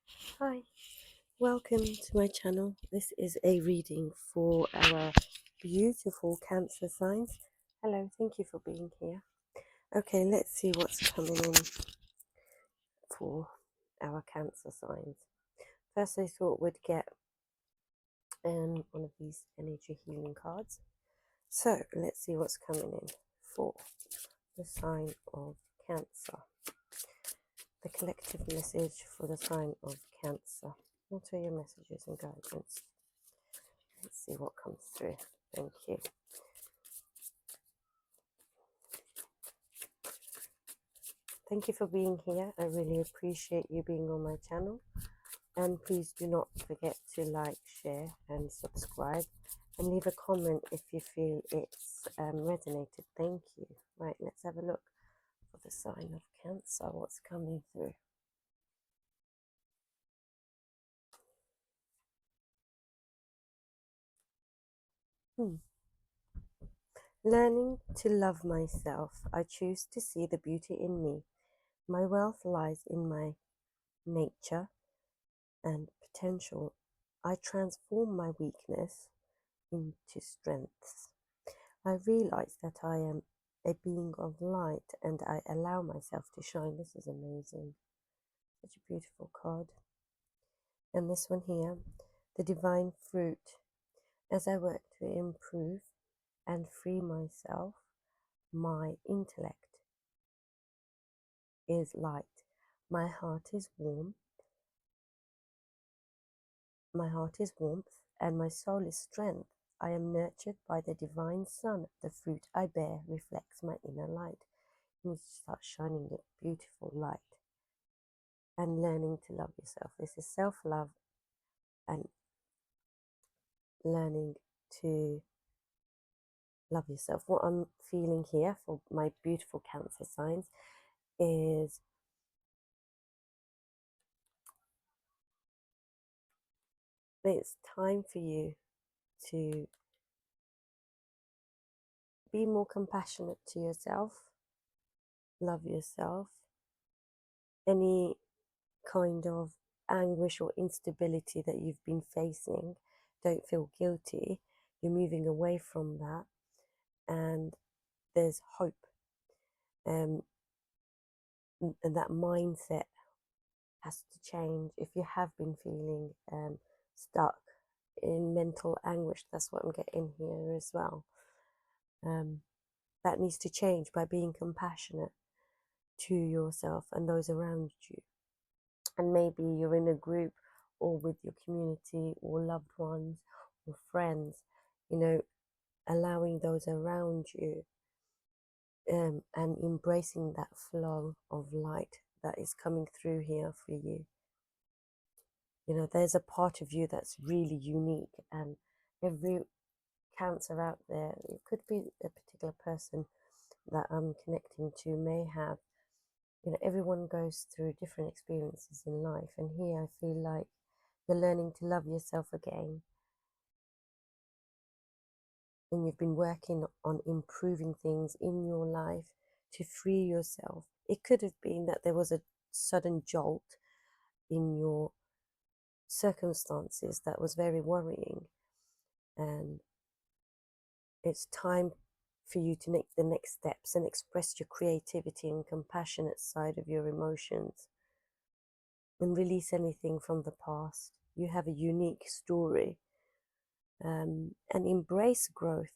Hi, welcome to my channel. This is a reading for our beautiful Cancer signs. Hello, thank you for being here. Okay, let's see what's coming in for our Cancer signs. First, I thought we'd get one of these energy healing cards. So, let's see what's coming in for the sign of Cancer. The collective message for the sign of Cancer. What are your messages and guidance? Let's see what comes through. Thank you. Thank you for being here. I really appreciate you being on my channel. And please do not forget to like, share and subscribe. And leave a comment if you feel it's resonated. Thank you. Right, let's have a look for the sign of Cancer. What's coming through? Learning to love myself. I choose to see the beauty in me. My wealth lies in my nature and potential. I transform my weakness into strengths. I realize that I am a being of light and I allow myself to shine. This is amazing. Such a beautiful card. And this one here, the divine fruit. As I work to improve and free myself, my intellect is light. My heart is warm. My heart is warmth and my soul is strength. I am nurtured by the divine sun. The fruit I bear reflects my inner light. You need to start shining your beautiful light and learning to love yourself. This is self-love and learning to love yourself. What I'm feeling here for my beautiful Cancer signs is it's time for you to be more compassionate to yourself, love yourself. Any kind of anguish or instability that you've been facing, don't feel guilty. You're moving away from that, and there's hope. And that mindset has to change. If you have been feeling stuck in mental anguish, that's what I'm getting here as well. That needs to change by being compassionate to yourself and those around you. And maybe you're in a group or with your community or loved ones or friends, allowing those around you and embracing that flow of light that is coming through here for you. There's a part of you that's really unique, and every Cancer out there, it could be a particular person that I'm connecting to, may have, everyone goes through different experiences in life, and here I feel like you're learning to love yourself again, and you've been working on improving things in your life to free yourself. It could have been that there was a sudden jolt in your circumstances that was very worrying, and it's time for you to make the next steps and express your creativity and compassionate side of your emotions and release anything from the past. You have a unique story, and embrace growth.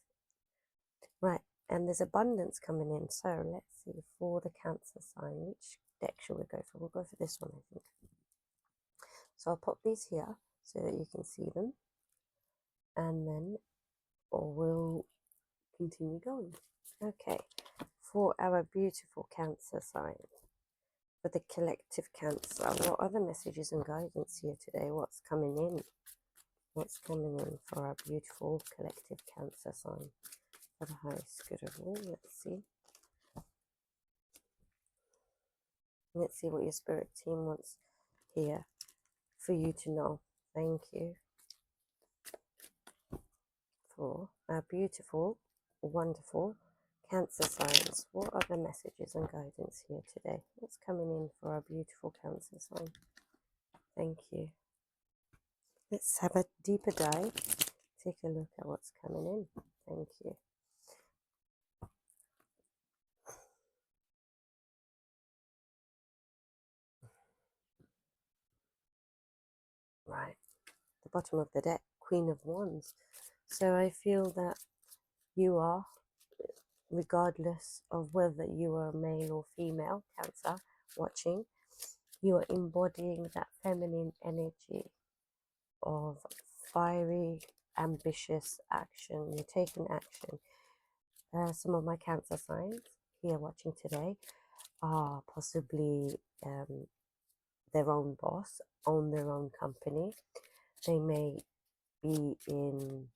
Right, and there's abundance coming in. So let's see, for the Cancer sign, which deck shall we go for? We'll go for this one, I think. So I'll pop these here so that you can see them, and then we'll continue going. Okay, for our beautiful Cancer sign, for the collective Cancer, what are the messages and guidance here today? What's coming in? What's coming in for our beautiful collective Cancer sign? For the highest good of all, let's see. Let's see what your spirit team wants here for you to know. Thank you for our beautiful, wonderful Cancer signs. What are the messages and guidance here today? What's coming in for our beautiful Cancer sign? Thank you. Let's have a deeper dive. Take a look at what's coming in. Thank you. Right. The bottom of the deck, Queen of Wands. So I feel that you are, regardless of whether you are male or female, Cancer, watching, you are embodying that feminine energy of fiery, ambitious action. You're taking action. Some of my Cancer signs here watching today are possibly their own boss, own their own company. They may be in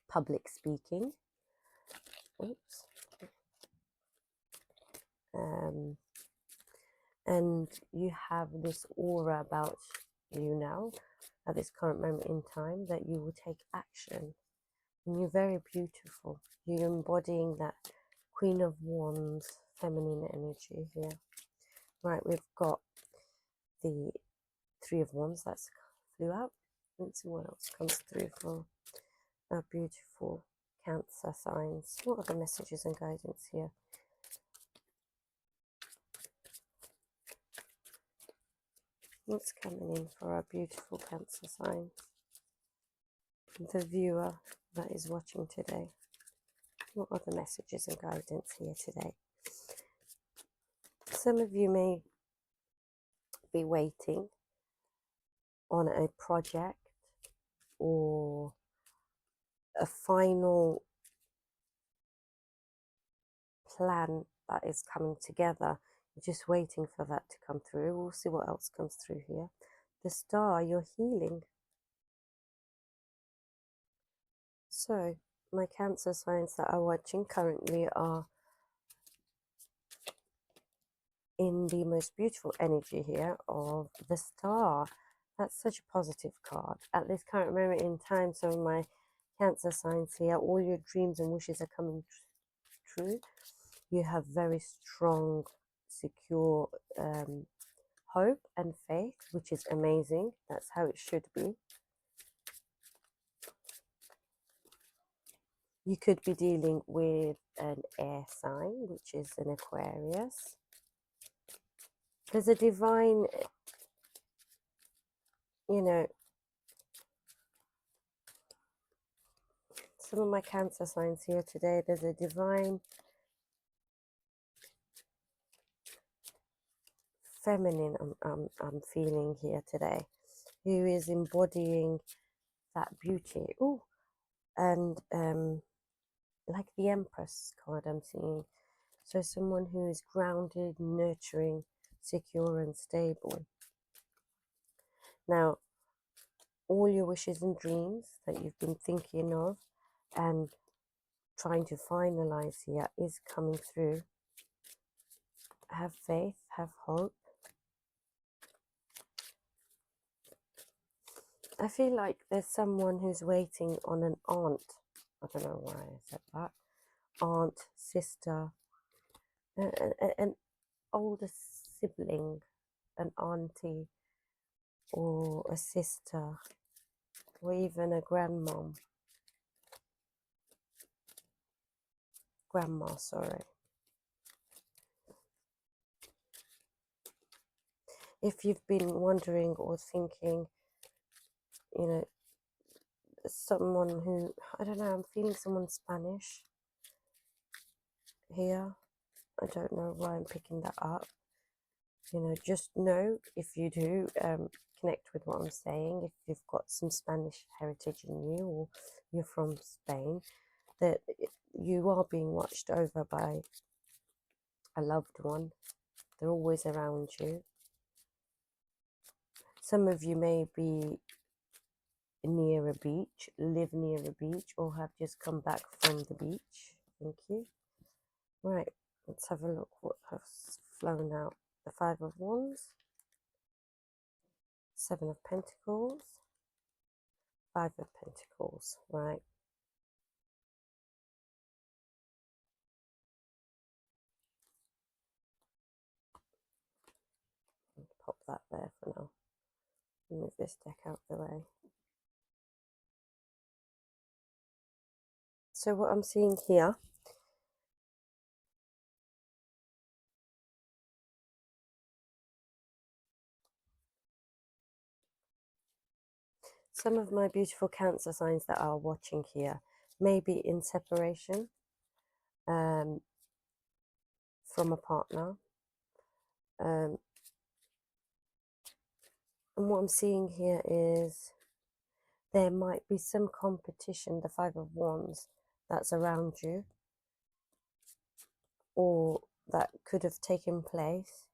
public speaking. Oops. And you have this aura about you now at this current moment in time that you will take action. And you're very beautiful. You're embodying that Queen of Wands feminine energy here. Right, we've got the Three of Wands that's flew out. Let's see what else comes through for our beautiful Cancer signs. What are the messages and guidance here? What's coming in for our beautiful Cancer signs? The viewer that is watching today. What are the messages and guidance here today? Some of you may be waiting on a project or a final plan that is coming together. You're just waiting for that to come through. We'll see what else comes through here. The Star, you're healing. So my Cancer signs that are watching currently are in the most beautiful energy here of the Star. That's such a positive card. At this current moment in time, some of my Cancer signs here, all your dreams and wishes are coming true. You have very strong, secure hope and faith, which is amazing. That's how it should be. You could be dealing with an air sign, which is an Aquarius. There's a divine, you know, some of my Cancer signs here today, there's a divine feminine I'm feeling here today, who is embodying that beauty. Oh, and like the Empress card I'm seeing. So someone who is grounded, nurturing, secure and stable. Now, all your wishes and dreams that you've been thinking of and trying to finalize here is coming through. Have faith, have hope. I feel like there's someone who's waiting on an aunt. I don't know why I said that. Aunt, sister, an older sibling, an auntie, or a sister, or even a grandma, sorry. If you've been wondering or thinking, you know, someone who, I don't know, I'm feeling someone Spanish here. I don't know why I'm picking that up. You know, just know if you do connect with what I'm saying, if you've got some Spanish heritage in you or you're from Spain, that you are being watched over by a loved one. They're always around you. Some of you may be near a beach, live near a beach, or have just come back from the beach. Thank you. Right, let's have a look what has flown out. The Five of Wands, Seven of Pentacles, Five of Pentacles. Right. Pop that there for now. Move this deck out the way. So what I'm seeing here, some of my beautiful Cancer signs that are watching here may be in separation from a partner. And what I'm seeing here is there might be some competition, the Five of Wands, that's around you, or that could have taken place.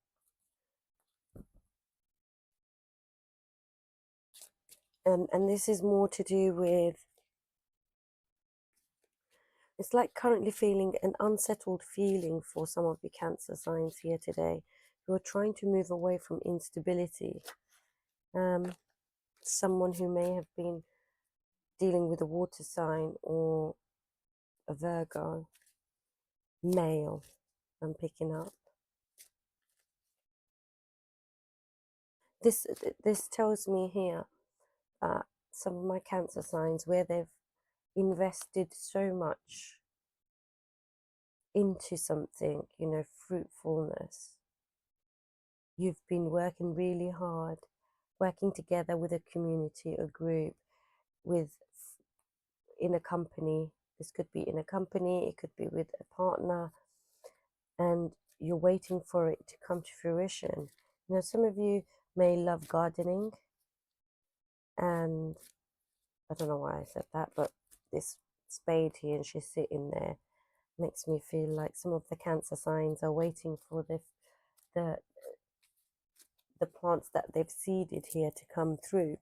And this is more to do with, it's like currently feeling an unsettled feeling for some of the Cancer signs here today who are trying to move away from instability. Someone who may have been dealing with a water sign or a Virgo, male, I'm picking up. This tells me here that some of my Cancer signs where they've invested so much into something, you know, fruitfulness. You've been working really hard, working together with a community, a group, in a company. This could be in a company, it could be with a partner, and you're waiting for it to come to fruition. You know, some of you may love gardening, and I don't know why I said that, but this spade here and she's sitting there makes me feel like some of the Cancer signs are waiting for the plants that they've seeded here to come through.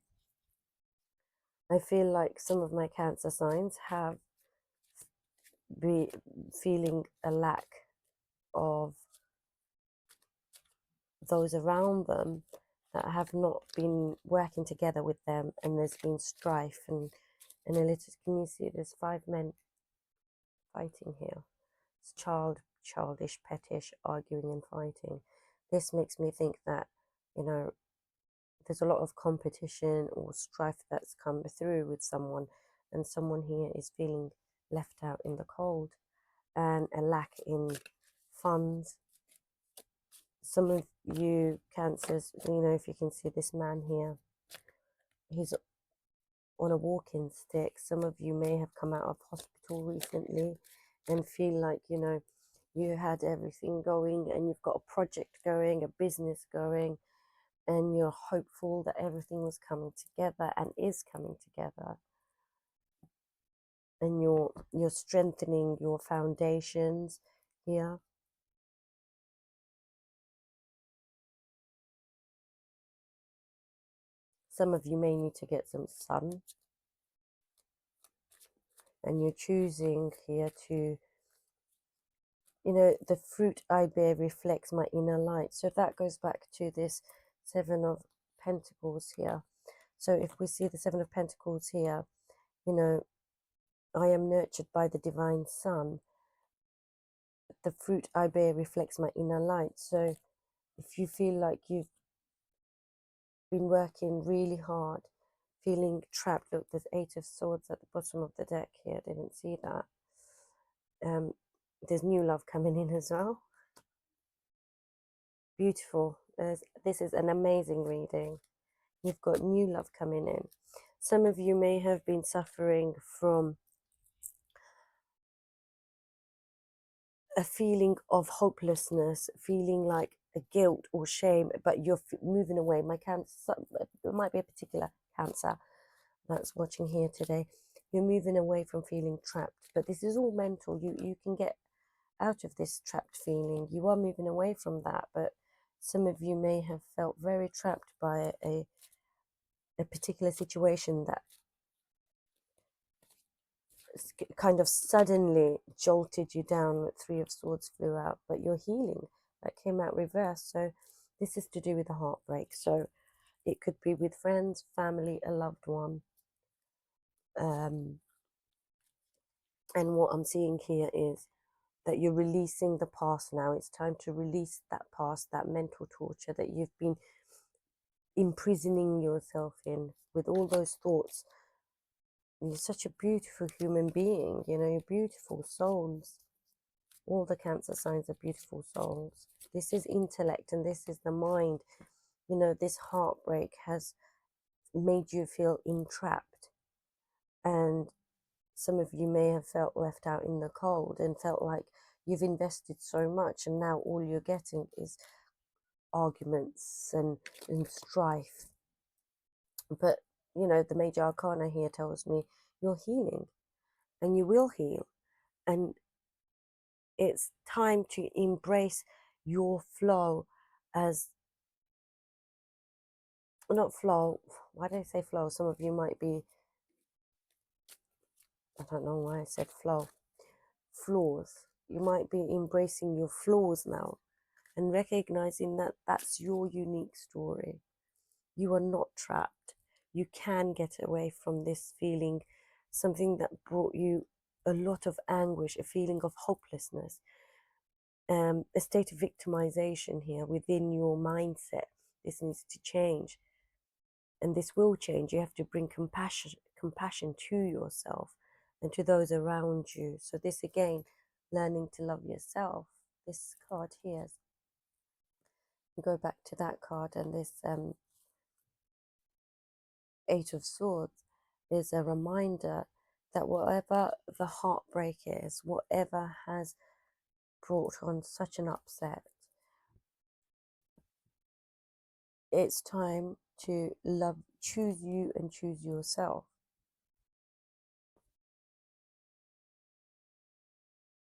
I feel like some of my Cancer signs have be feeling a lack of those around them that have not been working together with them, and there's been strife and a little. Can you see there's 5 men fighting here? It's childish, pettish, arguing and fighting. This makes me think that, you know, there's a lot of competition or strife that's come through with someone, and someone here is feeling left out in the cold, and a lack in funds. Some of you Cancers, you know, if you can see this man here, he's on a walking stick. Some of you may have come out of hospital recently and feel like, you know, you had everything going and you've got a project going, a business going, and you're hopeful that everything was coming together and is coming together. And you're strengthening your foundations here. Some of you may need to get some sun, and you're choosing here to, you know, the fruit I bear reflects my inner light. So that goes back to this 7 of Pentacles here. So if we see the 7 of Pentacles here, you know, I am nurtured by the divine sun. The fruit I bear reflects my inner light. So if you feel like you've been working really hard, feeling trapped, look, there's 8 of Swords at the bottom of the deck here. I didn't see that. There's new love coming in as well. Beautiful. This is an amazing reading. You've got new love coming in. Some of you may have been suffering from a feeling of hopelessness, feeling like a guilt or shame, but you're moving away. My Cancer, there might be a particular Cancer that's watching here today. You're moving away from feeling trapped, but this is all mental. You can get out of this trapped feeling. You are moving away from that, but some of you may have felt very trapped by a particular situation that kind of suddenly jolted you down. 3 of Swords flew out, but you're healing. That came out reversed. So this is to do with the heartbreak. So it could be with friends, family, a loved one. And what I'm seeing here is that you're releasing the past now. It's time to release that past, that mental torture that you've been imprisoning yourself in with all those thoughts. You're such a beautiful human being, you know, you're beautiful souls. All the Cancer signs are beautiful souls. This is intellect and this is the mind. You know, this heartbreak has made you feel entrapped. And some of you may have felt left out in the cold and felt like you've invested so much and now all you're getting is arguments and strife. But, you know, the major arcana here tells me you're healing and you will heal. And it's time to embrace your flow as, not flow, why did I say flow? Some of you might be, I don't know why I said flow, flaws. You might be embracing your flaws now and recognizing that that's your unique story. You are not trapped. You can get away from this feeling, something that brought you a lot of anguish, a feeling of hopelessness, a state of victimization here within your mindset. This needs to change. And this will change. You have to bring compassion to yourself and to those around you. So this again, learning to love yourself. This card here, go back to that card, and this Eight of Swords is a reminder that whatever the heartbreak is, whatever has brought on such an upset, it's time to choose you and choose yourself.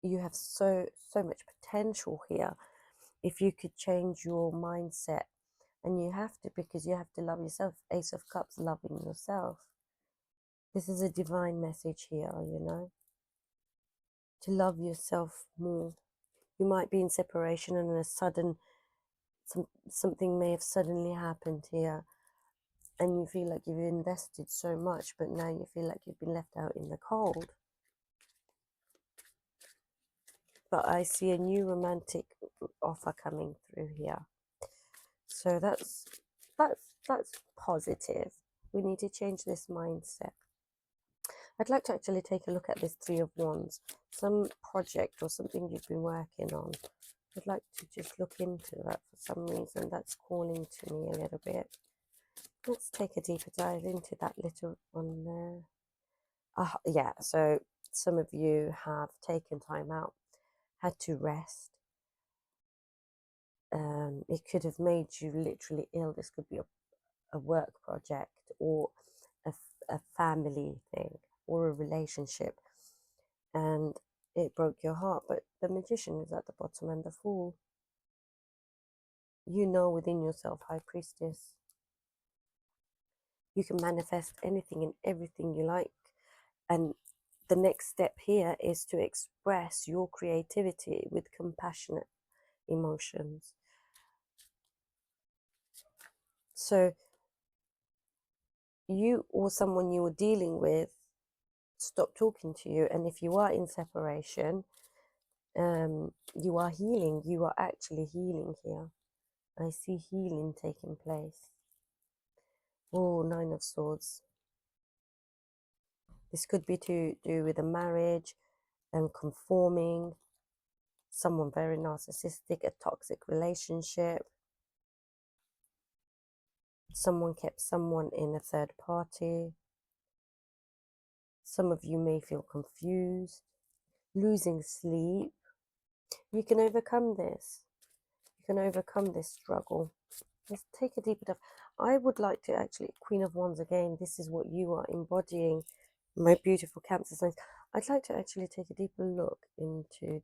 You have so much potential here if you could change your mindset. And you have to, because you have to love yourself. Ace of Cups, loving yourself. This is a divine message here, you know, to love yourself more. You might be in separation and a sudden, something may have suddenly happened here and you feel like you've invested so much, but now you feel like you've been left out in the cold. But I see a new romantic offer coming through here. So that's positive. We need to change this mindset. I'd like to actually take a look at this Three of Wands, some project or something you've been working on. I'd like to just look into that for some reason. That's calling to me a little bit. Let's take a deeper dive into that little one there. Yeah, so some of you have taken time out, had to rest. It could have made you literally ill. This could be a work project or a family thing or a relationship, and it broke your heart. But the Magician is at the bottom and the Fool. You know within yourself, High Priestess, you can manifest anything and everything you like. And the next step here is to express your creativity with compassionate emotions. So you or someone you were dealing with stop talking to you, and if you are in separation, you are healing. You are actually healing here. I see healing taking place. Oh, Nine of Swords. This could be to do with a marriage and conforming, someone very narcissistic, a toxic relationship. Someone kept someone in a third party. Some of you may feel confused, losing sleep. You can overcome this. You can overcome this struggle. Let's take a deeper dive. I would like to actually, Queen of Wands again, this is what you are embodying, my beautiful Cancer signs. I'd like to actually take a deeper look into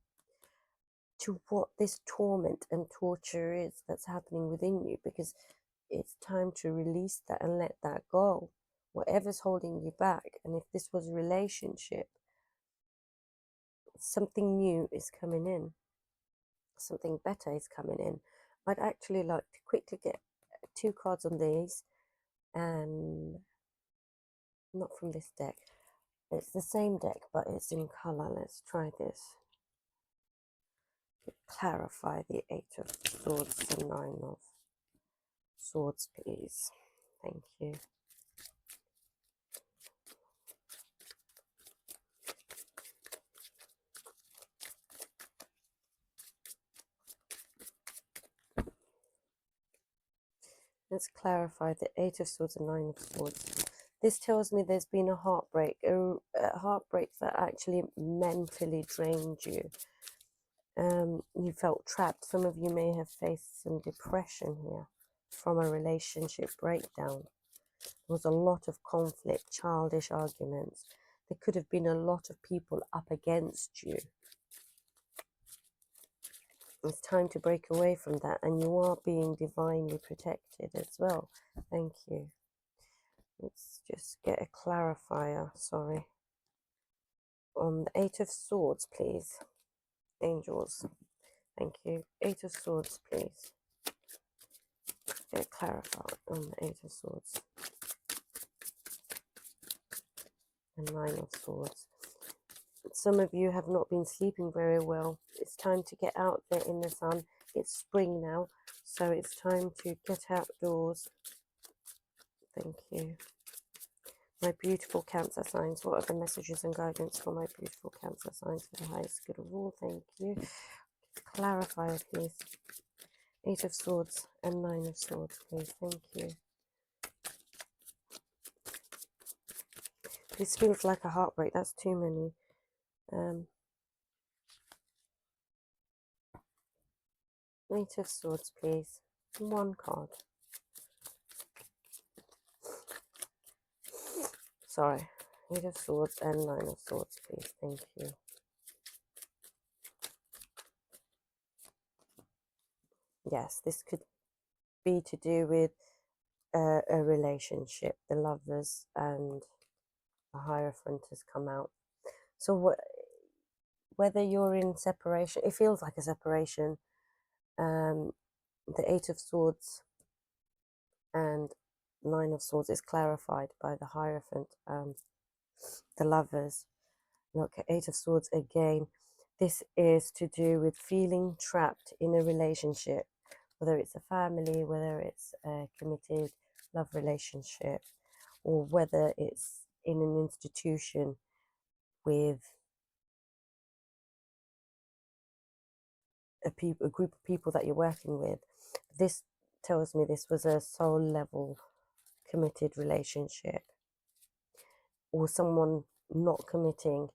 what this torment and torture is that's happening within you, because it's time to release that and let that go. Whatever's holding you back, and if this was a relationship, something new is coming in. Something better is coming in. I'd actually like to quickly get 2 cards on these, and not from this deck. It's the same deck, but it's in color. Let's try this. To clarify the Eight of Swords and Nine of Swords, please. Thank you. Let's clarify the Eight of Swords and Nine of Swords. This tells me there's been a heartbreak that actually mentally drained you. You felt trapped. Some of you may have faced some depression here from a relationship breakdown. There was a lot of conflict, childish arguments. There could have been a lot of people up against you. It's time to break away from that, and you are being divinely protected as well. Thank you. Let's just get a clarifier, sorry. On the Eight of Swords, please. Angels. Thank you. Eight of Swords, please. Get a clarifier on the Eight of Swords. And Nine of Swords. Some of you have not been sleeping very well. It's time to get out there in the sun. It's spring now, so it's time to get outdoors. Thank you. My beautiful Cancer signs. What are the messages and guidance for my beautiful Cancer signs for the highest good of all? Thank you. Clarify, please. Eight of Swords and Nine of Swords, please. Thank you. This feels like a heartbreak. That's too many. Eight of Swords, please. One card. Sorry. Eight of Swords and Nine of Swords, please. Thank you. Yes, this could be to do with a relationship. The Lovers and the Hierophant has come out. So whether you're in separation, it feels like a separation. The Eight of Swords and Nine of Swords is clarified by the Hierophant and the Lovers. Look, Eight of Swords again. This is to do with feeling trapped in a relationship, whether it's a family, whether it's a committed love relationship, or whether it's in an institution with a group of people that you're working with. This tells me this was a soul level committed relationship, or someone not committing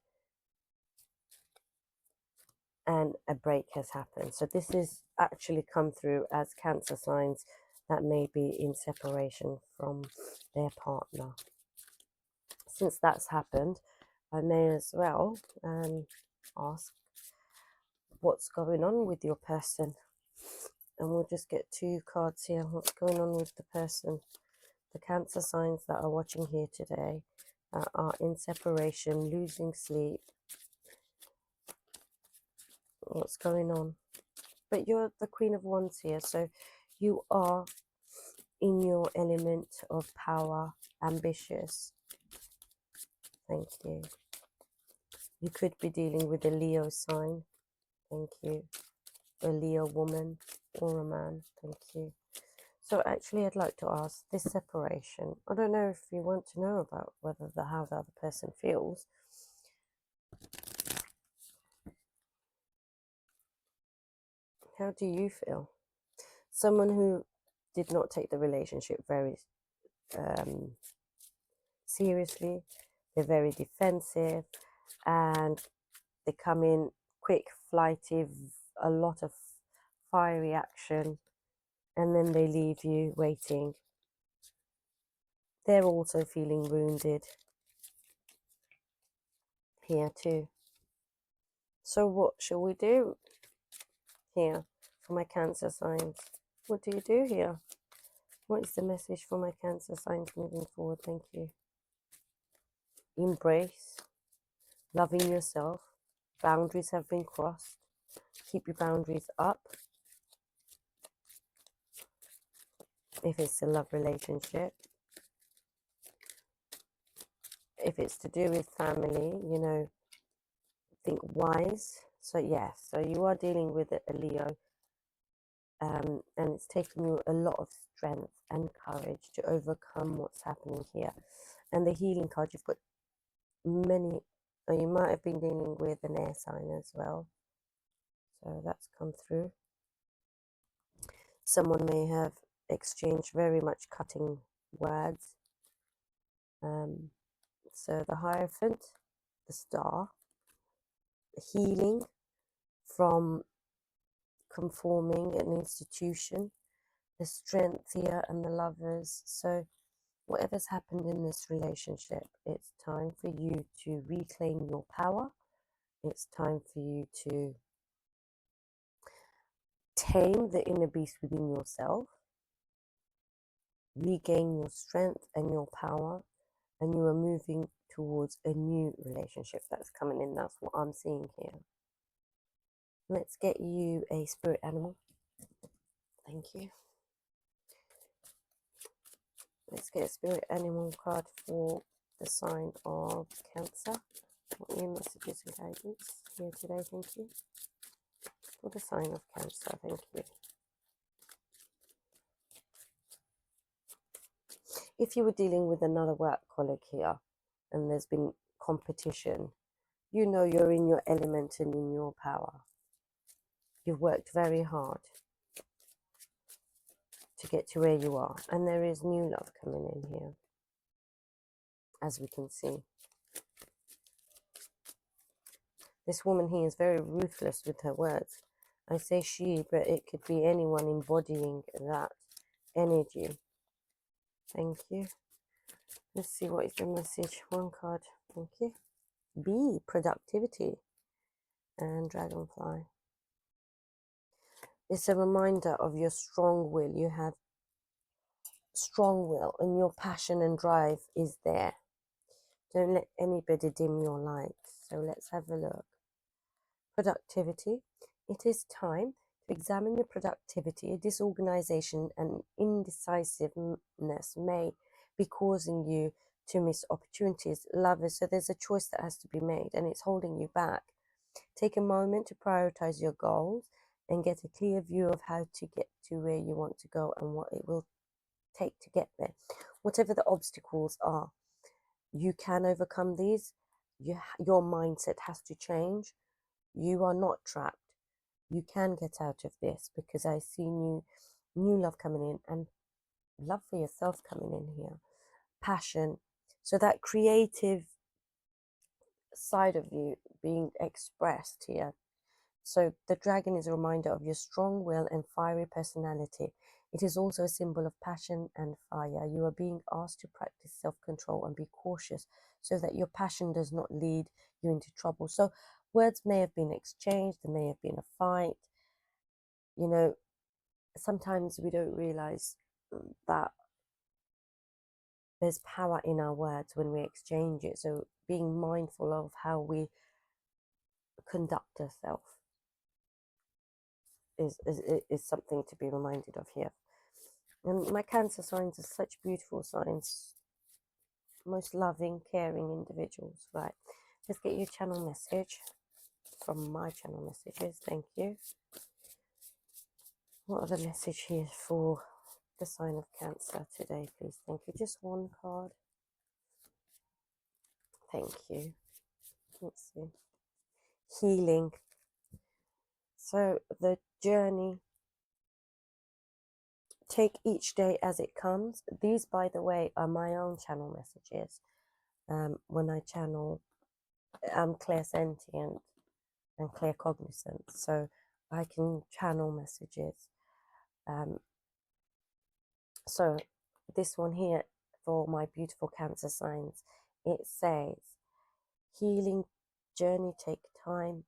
and a break has happened. So this is actually come through as Cancer signs that may be in separation from their partner. Since that's happened, I may as well ask what's going on with your person. And we'll just get two cards here. What's going on with the person? The Cancer signs that are watching here today that are in separation, losing sleep. What's going on? But you're the Queen of Wands here, so you are in your element of power, ambitious. Thank you. You could be dealing with a Leo sign. Thank you. A Leo woman or a man. Thank you. So actually I'd like to ask this separation. I don't know if you want to know about how the other person feels. How do you feel? Someone who did not take the relationship very seriously. They're very defensive and they come in quick, flighty, a lot of fiery action, and then they leave you waiting. They're also feeling wounded here too. So what shall we do here for my Cancer signs? What do you do here? What is the message for my Cancer signs moving forward? Thank you. Embrace, loving yourself. Boundaries have been crossed. Keep your boundaries up. If it's a love relationship, if it's to do with family, you know, think wise. So yes, so you are dealing with a Leo. and it's taken you a lot of strength and courage to overcome what's happening here. And the healing card, you've got many, or you might have been dealing with an air sign as well, so that's come through. Someone may have exchanged very much cutting words. So the Hierophant, the Star, healing from conforming an institution, the Strength here, and the Lovers. So whatever's happened in this relationship, it's time for you to reclaim your power. It's time for you to tame the inner beast within yourself, regain your strength and your power, and you are moving towards a new relationship that's coming in. That's what I'm seeing here. Let's get you a spirit animal. Thank you. Let's get a spirit animal card for the sign of Cancer. What new messages and guidance here today? Thank you. For the sign of Cancer, thank you. If you were dealing with another work colleague here and there's been competition, you know you're in your element and in your power. You've worked very hard to get to where you are, and there is new love coming in here, as we can see. This woman here is very ruthless with her words. I say she, but it could be anyone embodying that energy. Thank you. Let's see what is the message. One card. Thank you. B, productivity, and dragonfly. It's a reminder of your strong will. You have strong will, and your passion and drive is there. Don't let anybody dim your light. So let's have a look. Productivity. It is time to examine your productivity. Disorganization and indecisiveness may be causing you to miss opportunities. Lovers, so there's a choice that has to be made and it's holding you back. Take a moment to prioritize your goals and get a clear view of how to get to where you want to go and what it will take to get there. Whatever the obstacles are, you can overcome these. Your mindset has to change. You are not trapped. You can get out of this, because I see new love coming in, and love for yourself coming in here. Passion. So that creative side of you being expressed here. So the dragon is a reminder of your strong will and fiery personality. It is also a symbol of passion and fire. You are being asked to practice self-control and be cautious so that your passion does not lead you into trouble. So words may have been exchanged, there may have been a fight. You know, sometimes we don't realize that there's power in our words when we exchange it. So being mindful of how we conduct ourselves is something to be reminded of here. And my Cancer signs are such beautiful signs. Most loving, caring individuals. Right. Let's get your channel message from my channel messages. Thank you. What are the message here for the sign of Cancer today, please? Thank you. Just one card. Thank you. Let's see. Healing. So the journey. Take each day as it comes. These, by the way, are my own channel messages. When I channel, I'm clairsentient and claircognizant, so I can channel messages. So this one here for my beautiful Cancer signs, it says, healing journey take time.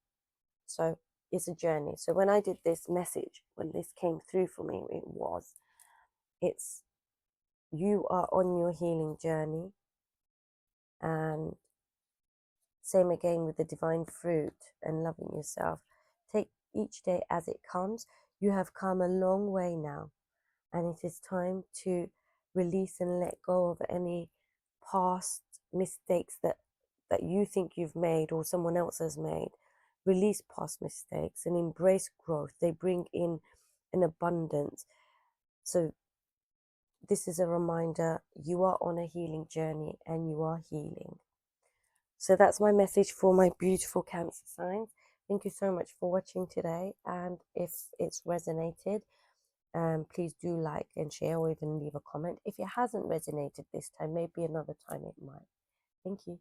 So it's a journey. So when I did this message, when this came through for me, it's you are on your healing journey. And same again with the divine fruit and loving yourself. Take each day as it comes. You have come a long way now, and it is time to release and let go of any past mistakes that you think you've made or someone else has made. Release past mistakes and embrace growth. They bring in in abundance. So this is a reminder, you are on a healing journey and you are healing. So that's my message for my beautiful Cancer signs. Thank you so much for watching today. And if it's resonated, please do like and share, or even leave a comment. If it hasn't resonated this time, maybe another time it might. Thank you.